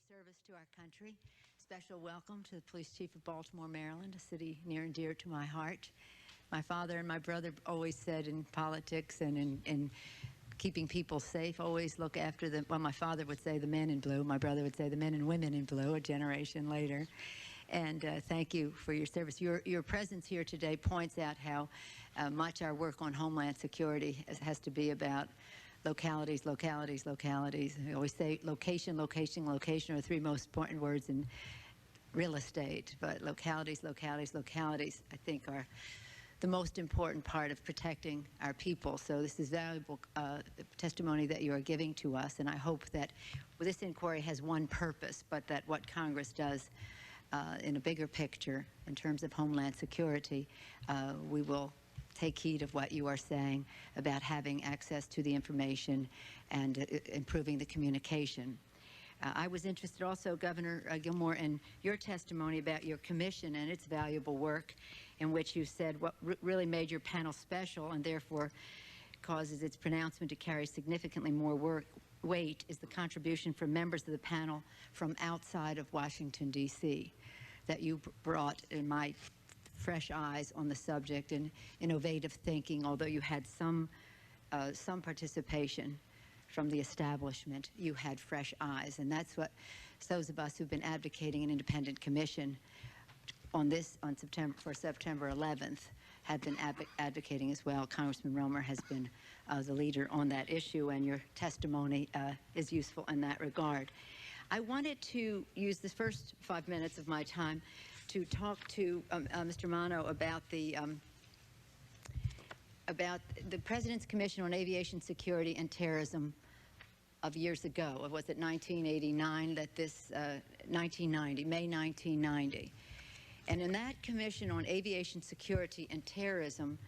service to our country. Special welcome to the Police Chief of Baltimore, Maryland, a city near and dear to my heart. My father and my brother always said in politics and in keeping people safe, always look after them. Well, my father would say the men in blue. My brother would say the men and women in blue, a generation later. And thank you for your service. Your presence here today points out how much our work on Homeland Security has to be about localities, localities, localities. I always say location, location, location are the three most important words in real estate. But localities, localities, localities, I think, are the most important part of protecting our people. So this is valuable testimony that you are giving to us, and I hope that this inquiry has one purpose, but that what Congress does in a bigger picture in terms of Homeland Security, we will take heed of what you are saying about having access to the information and improving the communication. I was interested also, Governor Gilmore, in your testimony about your commission and its valuable work, in which you said what really made your panel special and therefore causes its pronouncement to carry significantly more weight is the contribution from members of the panel from outside of Washington, D.C., that you brought in my fresh eyes on the subject and innovative thinking. Although you had some participation from the establishment, you had fresh eyes, and that's what those of us who've been advocating an independent commission on September 11th have been advocating as well. Congressman Romer has been the leader on that issue, and your testimony is useful in that regard. I wanted to use the first 5 minutes of my time to talk to Mr. Manno about the President's Commission on Aviation Security and Terrorism of years ago. Was it 1989 that this, 1990, May 1990. And in that Commission on Aviation Security and Terrorism,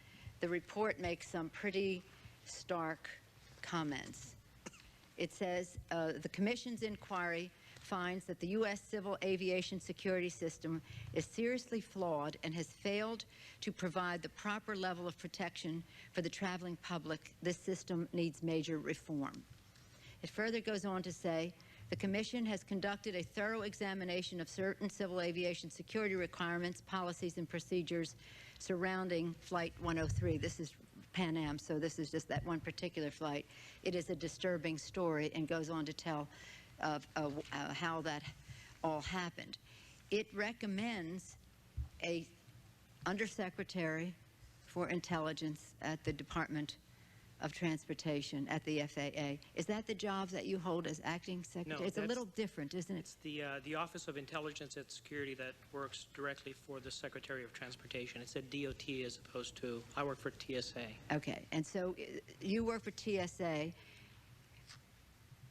the report makes some pretty stark comments. It says, the Commission's inquiry finds that the U.S. civil aviation security system is seriously flawed and has failed to provide the proper level of protection for the traveling public. This system needs major reform. It further goes on to say, the Commission has conducted a thorough examination of certain civil aviation security requirements, policies, and procedures surrounding Flight 103. This is Pan Am, so this is just that one particular flight. It is a disturbing story and goes on to tell of how that all happened. It recommends a Undersecretary for Intelligence at the Department of Transportation at the FAA. Is that the job that you hold as acting secretary? No, it's a little different, isn't it? It's the Office of Intelligence and Security that works directly for the Secretary of Transportation. It's a DOT as opposed to, I work for TSA. Okay, and so you work for TSA.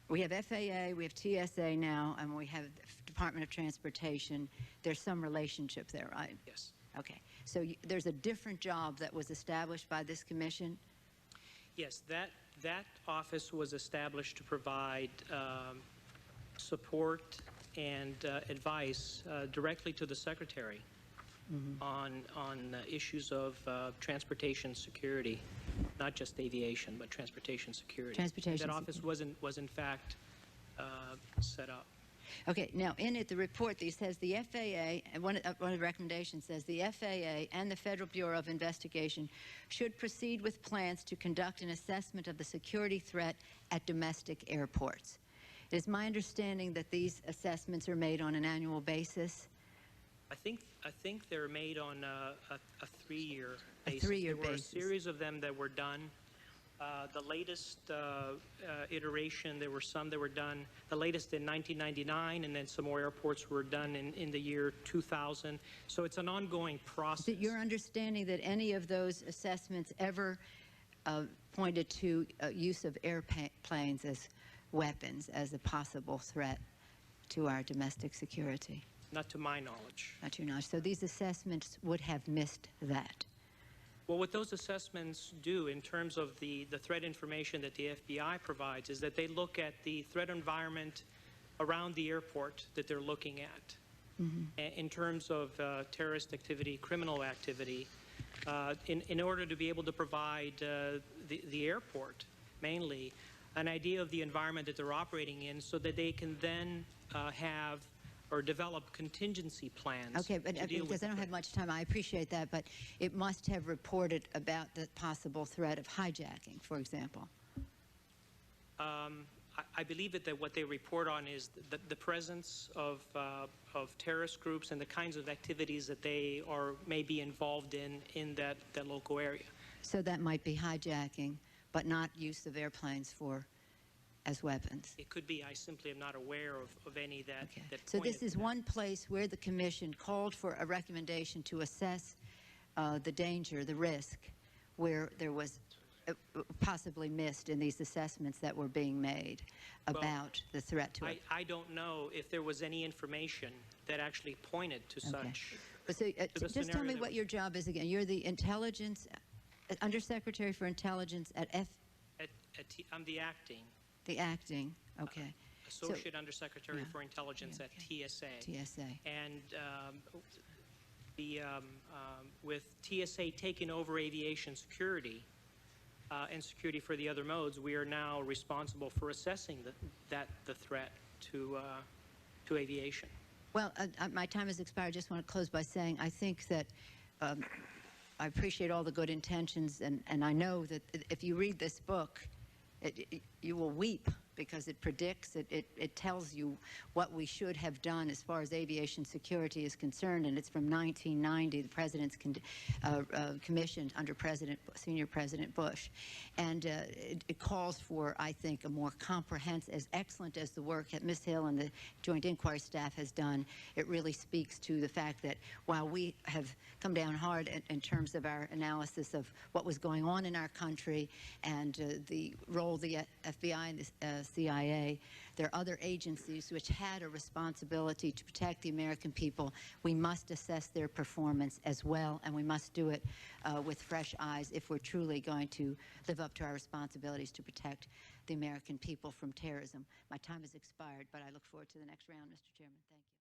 We have FAA, we have TSA now, and we have Department of Transportation. There's some relationship there, right? Yes. Okay, so there's a different job that was established by this commission? Yes, that office was established to provide support and advice directly to the Secretary on issues of transportation security, not just aviation, but transportation security. Transportation. That office was in fact set up. Okay, now in it, the report that says the FAA, and one of the recommendations says the FAA and the Federal Bureau of Investigation should proceed with plans to conduct an assessment of the security threat at domestic airports. It is my understanding that these assessments are made on an annual basis. I think they're made on a 3-year basis. A 3-year basis. There were a series of them that were done. The latest iteration, there were some that were done, the latest in 1999, and then some more airports were done in the year 2000. So it's an ongoing process. Is it your understanding that any of those assessments ever pointed to use of airplanes as weapons as a possible threat to our domestic security? Not to my knowledge. Not to your knowledge. So these assessments would have missed that. Well, what those assessments do in terms of the threat information that the FBI provides is that they look at the threat environment around the airport that they're looking at in terms of terrorist activity, criminal activity, in order to be able to provide the airport mainly an idea of the environment that they're operating in so that they can then have or develop contingency plans. Okay, but to deal with because I don't have much time, I appreciate that, but it must have reported about the possible threat of hijacking, for example. I believe that what they report on is the presence of terrorist groups and the kinds of activities that they may be involved in that local area. So that might be hijacking, but not use of airplanes as weapons. It could be. I simply am not aware of any that. Okay. That So this pointed is to that. one place where the Commission called for a recommendation to assess the danger, the risk, where there was possibly missed in these assessments that were being made about the threat to it. I don't know if there was any information that actually pointed to such. But so, the just tell scenario me that what was- your job is again. You're the intelligence, Undersecretary for Intelligence at I'm the acting the acting, okay, Associate Undersecretary yeah. for Intelligence Yeah, at TSA. TSA. And with TSA taking over aviation security and security for the other modes, we are now responsible for assessing the threat to aviation. Well, my time has expired. I just want to close by saying I think that I appreciate all the good intentions, and I know that if you read this book, you will weep because it predicts, it tells you what we should have done as far as aviation security is concerned, and it's from 1990, the President's commissioned under Senior President Bush. And it calls for, I think, a more comprehensive, as excellent as the work that Ms. Hill and the Joint Inquiry staff has done, it really speaks to the fact that while we have come down hard in terms of our analysis of what was going on in our country and the role of the FBI and the CIA, there are other agencies which had a responsibility to protect the American people. We must assess their performance as well, and we must do it with fresh eyes if we're truly going to live up to our responsibilities to protect the American people from terrorism. My time has expired, but I look forward to the next round, Mr. Chairman. Thank you.